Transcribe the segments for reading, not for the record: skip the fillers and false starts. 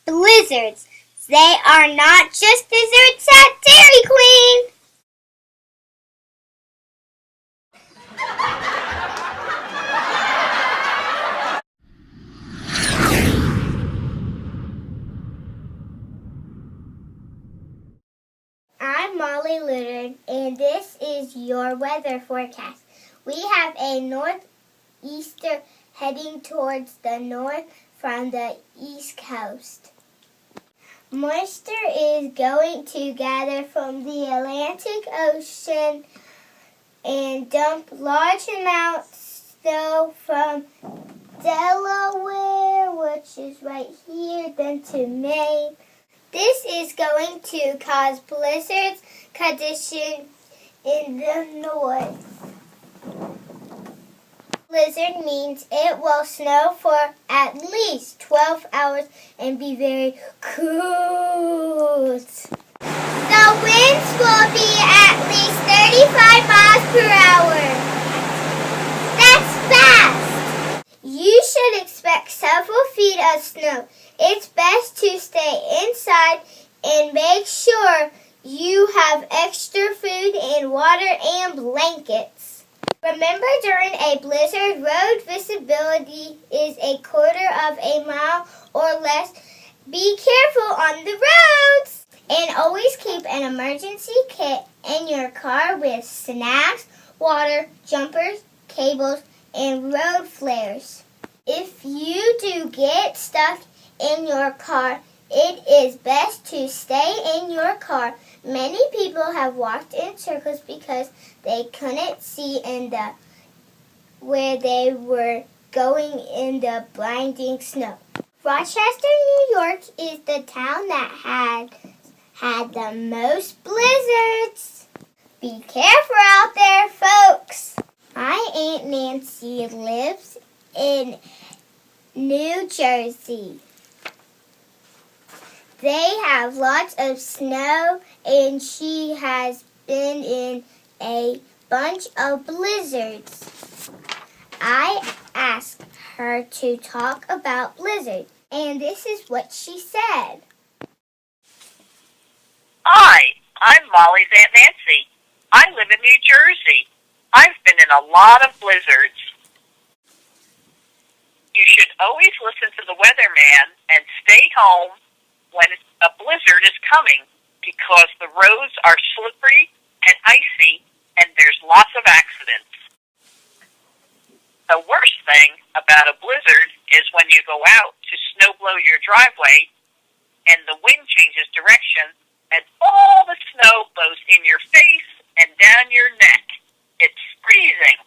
blizzards. They are not just desserts at Dairy Queen. I'm Molly Lutter, and this is your weather forecast. We have a northeaster heading towards the north from the east coast. Moisture is going to gather from the Atlantic Ocean and dump large amounts of snow from Delaware, which is right here, then to Maine. This is going to cause blizzard conditions in the north. Blizzard means it will snow for at least 12 hours and be very cold. The winds will be at least 35 miles per hour. That's fast! You should expect several feet of snow. It's best to stay inside and make sure you have extra food and water and blankets. Remember, during a blizzard, road visibility is a quarter of a mile or less. Be careful on the roads! And always keep an emergency kit in your car with snacks, water, jumpers, cables, and road flares. If you do get stuck in your car, it is best to stay in your car. Many people have walked in circles because they couldn't see where they were going in the blinding snow. Rochester, New York is the town that had the most blizzards. Be careful out there, folks. My Aunt Nancy lives in New Jersey. They have lots of snow, and she has been in a bunch of blizzards. I asked her to talk about blizzards, and this is what she said. Hi, I'm Molly's Aunt Nancy. I live in New Jersey. I've been in a lot of blizzards. You should always listen to the weatherman and stay home when a blizzard is coming because the roads are slippery and icy and there's lots of accidents. The worst thing about a blizzard is when you go out to snowblow your driveway and the wind changes direction and all the snow blows in your face and down your neck. It's freezing.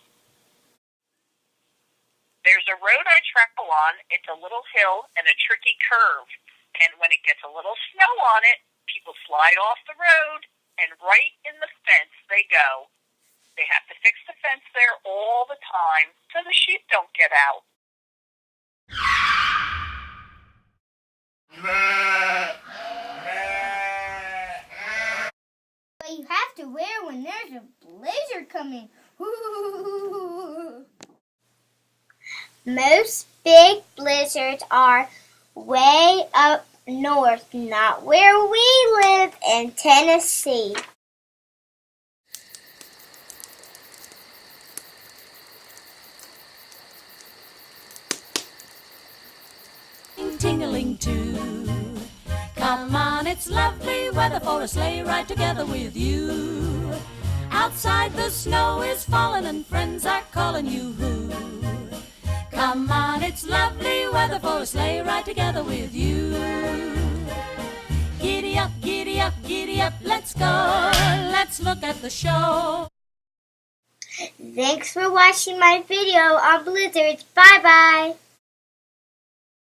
There's a road I travel on. It's a little hill and a tricky curve. And when it gets a little snow on it, people slide off the road, and right in the fence they go. They have to fix the fence there all the time so the sheep don't get out. But you have to wear when there's a blizzard coming. Most big blizzards are way up north, not where we live in Tennessee. Ting-a-ling too. Come on, it's lovely weather for a sleigh ride together with you. Outside the snow is falling and friends are calling you. Come on, it's lovely weather for a sleigh ride together with you. Giddy up, giddy up, giddy up, let's go. Let's look at the show. Thanks for watching my video on blizzards. Bye-bye.